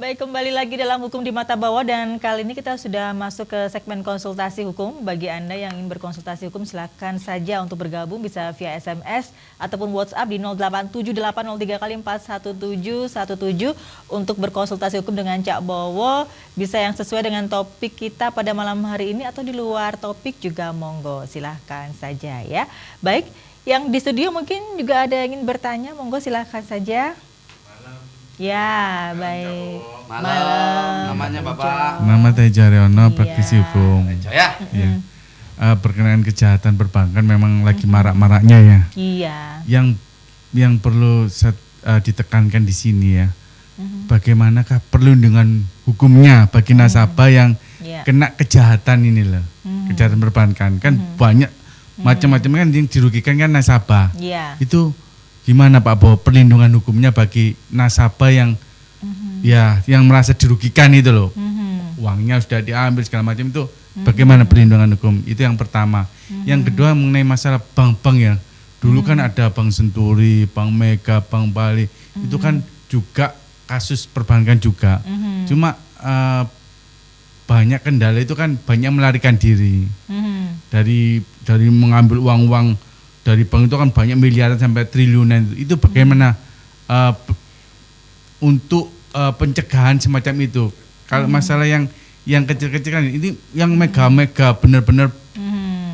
Baik, kembali lagi dalam Hukum di Mata Bawah dan kali ini kita sudah masuk ke segmen konsultasi hukum. Bagi Anda yang ingin berkonsultasi hukum silakan saja untuk bergabung bisa via SMS ataupun WhatsApp di 087803 kali 41717 untuk berkonsultasi hukum dengan Cak Bowo. Bisa yang sesuai dengan topik kita pada malam hari ini atau di luar topik juga monggo silahkan saja ya. Baik, yang di studio mungkin juga ada yang ingin bertanya, monggo silahkan saja. Ya, baik. Malam. Namanya Bapak? Nama Teja Riono, praktisi hukum. Ya. Ya. Berkenaan kejahatan perbankan memang lagi marak-maraknya ya. Iya. Yang perlu ditekankan di sini ya. Bagaimanakah perlindungan hukumnya bagi nasabah yang kena kejahatan ini loh. Kejahatan perbankan kan banyak macam-macam kan yang dirugikan kan nasabah. Iya. Itu gimana Pak Bo perlindungan hukumnya bagi nasabah yang yang merasa dirugikan itu loh. Uangnya sudah diambil segala macam itu bagaimana perlindungan hukum? Itu yang pertama. Yang kedua mengenai masalah bank-bank ya. Dulu kan ada Bank Senturi, Bank Mega, Bank Bali. Itu kan juga kasus perbankan juga. Cuma banyak kendala itu kan banyak melarikan diri. Dari mengambil uang-uang dari bank itu kan banyak miliaran sampai triliunan itu bagaimana untuk pencegahan semacam itu. Kalau masalah yang kecil-kecil kan ini yang mega-mega benar-benar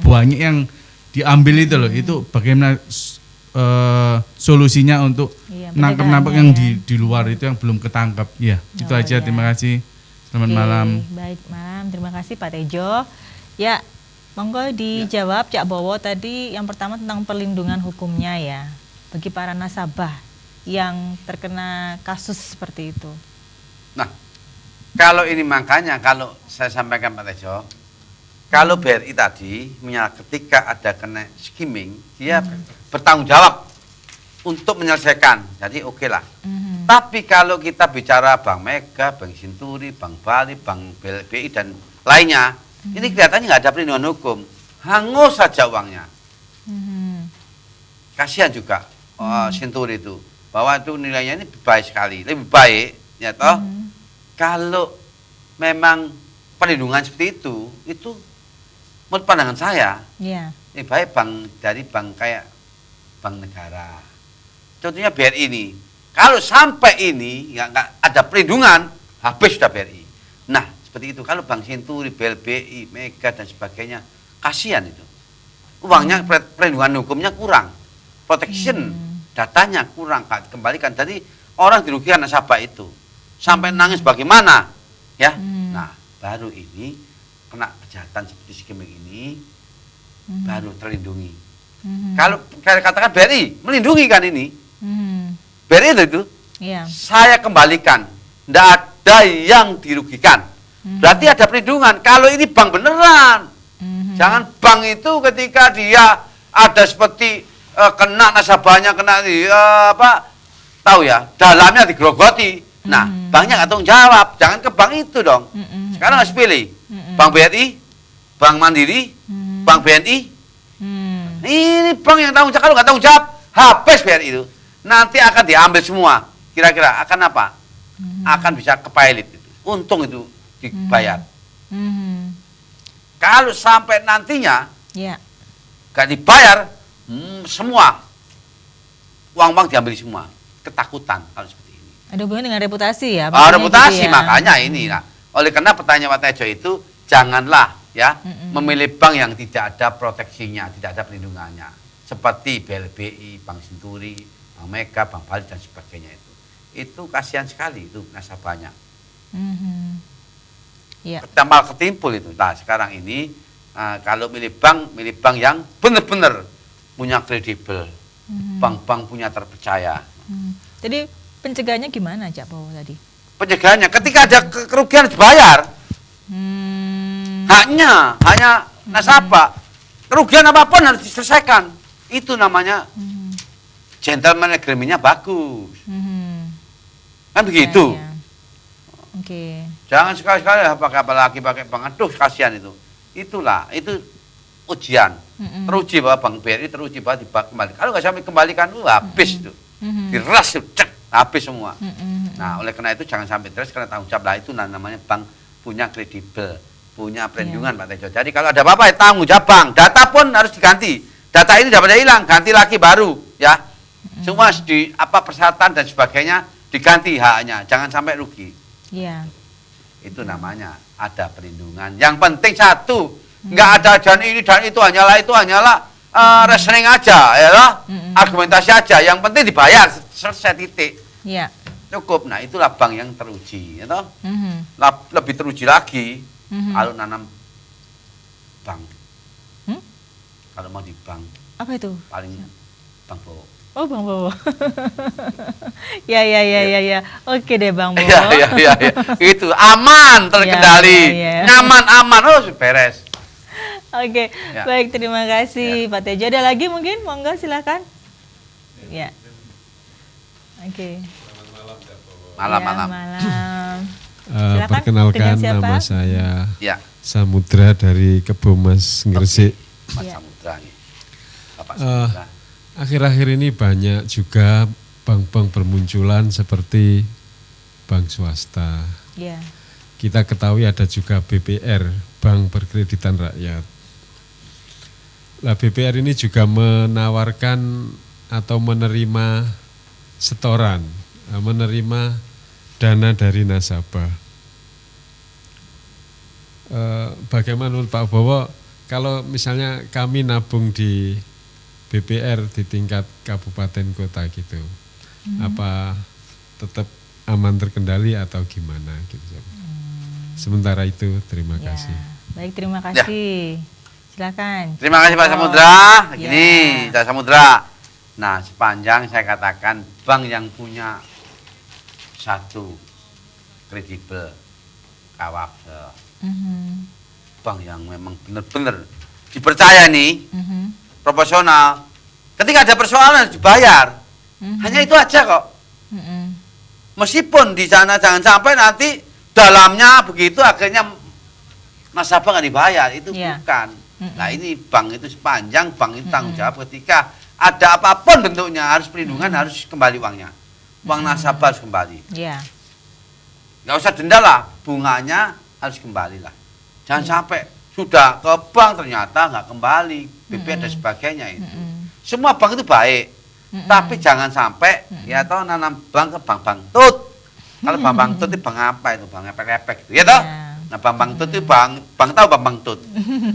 banyak yang diambil itu loh. Itu bagaimana solusinya untuk nangkep-nangkep yang di luar itu yang belum ketangkep. Ya, itu aja. Terima kasih. Selamat malam. Baik, malam. Terima kasih Pak Tejo. Ya, monggo dijawab Cak Bowo tadi yang pertama tentang perlindungan hukumnya ya bagi para nasabah yang terkena kasus seperti itu. Nah, kalau ini makanya kalau saya sampaikan Pak Tejo, kalau BRI tadi ketika ada kena skimming, dia bertanggung jawab untuk menyelesaikan. Jadi oke lah. Tapi kalau kita bicara Bank Mega, Bank Senturi, Bank Bali, Bank BLBI dan lainnya, ini kelihatannya nggak ada perlindungan hukum, hangus saja uangnya. Kasihan juga Senturi itu, bahwa itu nilainya ini baik sekali, lebih baik, ya toh. Kalau memang perlindungan seperti itu menurut pandangan saya, ini baik dari bank kayak bank negara. Contohnya BRI ini, kalau sampai ini nggak ada perlindungan, habis sudah BRI. Nah, seperti itu. Kalau Bank Senturi, BLBI, Mega dan sebagainya, kasihan itu. Uangnya perlindungan hukumnya kurang, protection datanya kurang, kembalikan. Jadi orang dirugikan nasabah itu sampai nangis bagaimana, ya. Nah, baru ini kena kejahatan seperti skimming ini baru terlindungi. Kalau katakan BRI melindungi kan ini, BRI itu saya kembalikan, tidak ada yang dirugikan. Berarti ada perlindungan. Kalau ini bank beneran, jangan bank itu ketika dia ada seperti kena nasabahnya, kena tahu ya, dalamnya digerogoti. Nah, banknya nggak tanggung jawab. Jangan ke bank itu dong. Sekarang harus pilih Bank BRI, Bank Mandiri, Bank BNI. Ini bank yang tanggung jawab. Kalau nggak tanggung jawab, habis BRI itu. Nanti akan diambil semua. Kira-kira akan apa? Akan bisa kepailit itu. Untung itu dibayar. Kalau sampai nantinya gak dibayar, semua uang-uang diambil semua. Ketakutan kalau seperti ini. Ada hubungan dengan reputasi ya? Reputasi gitu ya? Makanya ini. Nah, oleh karena pertanyaan Pak Tejo itu, janganlah ya memilih bank yang tidak ada proteksinya, tidak ada perlindungannya. Seperti BLBI, Bank Senturi, Bank Mega, Bank Bali dan sebagainya itu. Itu kasihan sekali itu nasabahnya. Tambah ketimpul itu. Nah, sekarang ini kalau milih bank yang benar-benar punya kredibel, bank-bank punya terpercaya. Jadi pencegahannya gimana Cak Bowo tadi? Pencegahannya ketika ada kerugian dibayar, hanya nasabah, kerugian apapun harus diselesaikan. Itu namanya gentleman agreement-nya bagus. Kan begitu. Jangan sekali-sekali apalagi pakai bank, aduh kasihan itu. Itulah, itu ujian. Teruji bahwa Bank BRI teruji bahwa dikembalikan. Kalau nggak sampai kembalikan, habis itu. Diras, cek, habis semua. Nah, oleh karena itu jangan sampai stres karena tanggung jawab lah itu namanya bank punya kredibel, punya perlindungan Pak Tejo. Jadi kalau ada apa-apa ya tanggung jawab bank. Data pun harus diganti. Data ini dapat hilang, ganti lagi baru ya. Semua di persyaratan dan sebagainya diganti haknya, jangan sampai rugi. Iya. Itu namanya ada perlindungan. Yang penting satu, nggak ada dan ini dan itu hanyalah reasoning aja, ya loh. Argumentasi aja. Yang penting dibayar, selesai titik. Iya. Cukup. Nah, itulah bank yang teruji, ya toh. Lebih teruji lagi kalau nanam bank. Kalau mau di bank. Apa itu? Paling Bang Bowo. Oh, Bang Bowo. Ya. Oke deh, Bang Bowo. Ya. Itu aman, terkendali. Ya. Nyaman, aman. Oh, beres. Oke, Ya. baik, terima kasih Pak Tejo. Ada lagi mungkin? Monggo silakan. Ya. Oke. Malam. Silakan, Perkenalkan, dengan siapa? nama saya Ya, Samudra dari Kebomas Gresik. Mas Ya. Samudra nih. Bapak Samudra. Akhir-akhir ini banyak juga bank-bank bermunculan seperti bank swasta. Ya. Kita ketahui ada juga BPR, Bank Berkreditan Rakyat. Nah, BPR ini juga menawarkan atau menerima setoran, menerima dana dari nasabah. Bagaimana menurut Pak Bowo, kalau misalnya kami nabung di BPR di tingkat kabupaten kota gitu, apa tetap aman terkendali atau gimana gitu? Sementara itu terima Ya. kasih. Baik, terima kasih. Silakan. Terima kasih Pak Samudra. Ya. Gini, Pak Samudra. Nah, sepanjang saya katakan bank yang punya satu kredibel, kawabel, bank yang memang benar-benar dipercaya nih, proporsional. Ketika ada persoalan dibayar. Hanya itu aja kok. Meskipun di sana jangan sampai nanti dalamnya begitu akhirnya nasabah nggak dibayar, itu Ya. bukan. Nah, ini bank itu sepanjang bank itu tanggung jawab ketika ada apapun bentuknya harus perlindungan, harus kembali uangnya. Uang nasabah harus kembali. Ya. Nggak usah denda lah, bunganya harus kembali lah. Jangan sampai sudah ke bank ternyata nggak kembali, BPR dan sebagainya itu. Semua bank itu baik, tapi jangan sampai ya toh nanam bank ke bank tut. Kalau bank tut itu bank apa itu? Bank epek-epek gitu, ya toh? Ya. Nah, bank tut itu bank tahu bank tut.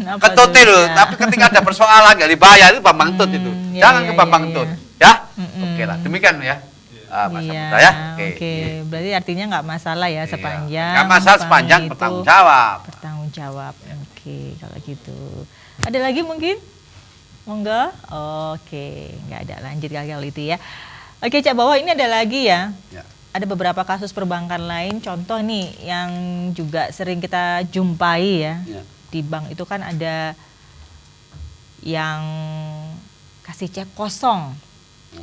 Apa Ketut tuh, itu, ya? tapi ketika ada persoalan nggak dibayar itu bank tut itu. Ya, Jangan ya, ke bank ya, tut, ya. ya? Oke lah, demikian ya. Mas Iya, Saputra ya. Oke. Berarti artinya nggak masalah ya Iya. sepanjang. Nggak masalah bank sepanjang itu bertanggung jawab. Bertanggung jawab. Oke, kalau gitu. Ada lagi mungkin? Monggo. Oke, nggak ada, lanjut kalau itu ya. Oke, Cak Bowo, ini ada lagi ya. Ya. Ada beberapa kasus perbankan lain, contoh nih yang juga sering kita jumpai ya. Ya. Di bank itu kan ada yang kasih cek kosong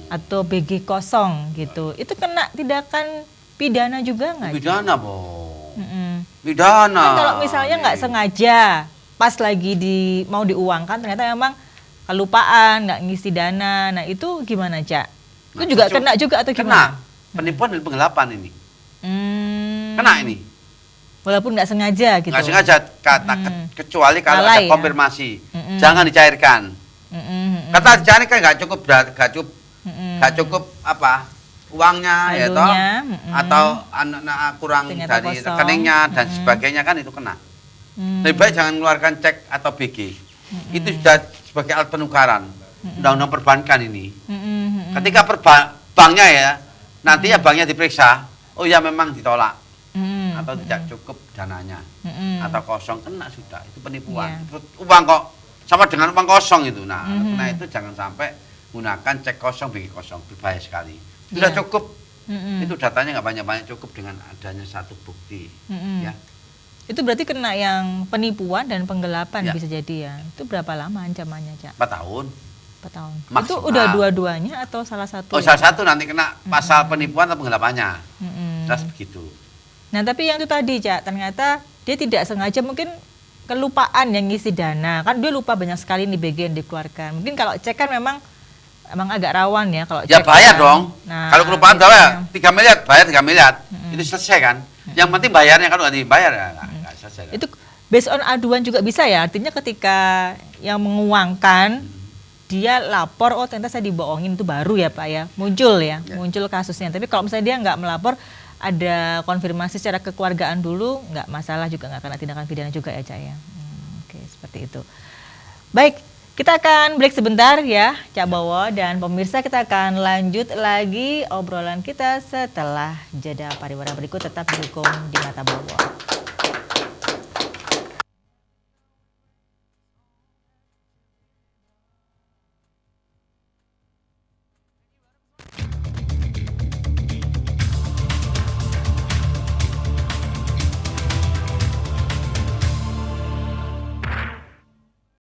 atau BG kosong gitu. Itu kena tindakan pidana juga nggak? Pidana, Bo. Mm-mm. Pidana. Kan kalau misalnya nggak sengaja pas lagi mau diuangkan ternyata memang kelupaan nggak ngisi dana, nah itu gimana, Cak? Itu Nah, juga itu kena juga atau Kena. gimana? Penipuan dan penggelapan ini. Kena ini. Walaupun nggak sengaja gitu. Nggak sengaja kecuali kalau Lalai ada ya. konfirmasi. Jangan dicairkan. Kata dicairkan nggak cukup apa? Uangnya ya toh Saldonya, atau kurang Ternyata dari kosong. rekeningnya dan sebagainya kan itu kena. Lebih baik jangan mengeluarkan cek atau BG. Itu sudah sebagai alat penukaran. Undang-undang perbankan ini. Ketika banknya ya, nantinya banknya diperiksa, oh ya memang ditolak atau tidak cukup dananya atau kosong, kena sudah, itu penipuan. Iya. Uang kok sama dengan uang kosong itu. Nah, karena itu jangan sampai gunakan cek kosong, BG kosong, berbahaya sekali. Sudah Iya. cukup, itu datanya nggak banyak-banyak, cukup dengan adanya satu bukti. Ya. Itu berarti kena yang penipuan dan penggelapan Ya. bisa jadi ya. Itu berapa lama ancamannya, Cak? 4 tahun. 4 tahun. Itu Maksimal. udah dua-duanya atau salah satu? Oh, salah satu nanti kena pasal penipuan atau penggelapannya. Jelas begitu. Nah, tapi yang itu tadi, Cak, ternyata dia tidak sengaja mungkin kelupaan yang ngisi dana. Kan dia lupa banyak sekali nih BG yang dikeluarkan. Mungkin kalau cek kan memang emang agak rawan ya kalau Ya cek bayar kan. dong. Nah, Kalau kelupaan biasanya. bayar 3 miliar, bayar 3 miliar. Itu selesai kan. Yang penting bayarnya, kalau nggak dibayar ya nggak selesai. Kan? Itu based on aduan juga bisa ya, artinya ketika yang menguangkan dia lapor, oh ternyata saya dibohongin, itu baru ya Pak ya, muncul ya, muncul kasusnya. Tapi kalau misalnya dia nggak melapor, ada konfirmasi secara kekeluargaan dulu, nggak masalah juga, nggak kena tindakan pidana juga ya Cak ya. Oke, seperti itu. Baik, kita akan break sebentar ya Cak Bowo, dan pemirsa kita akan lanjut lagi obrolan kita setelah jeda pariwara berikut. Tetap di Hukum di Mata Bowo.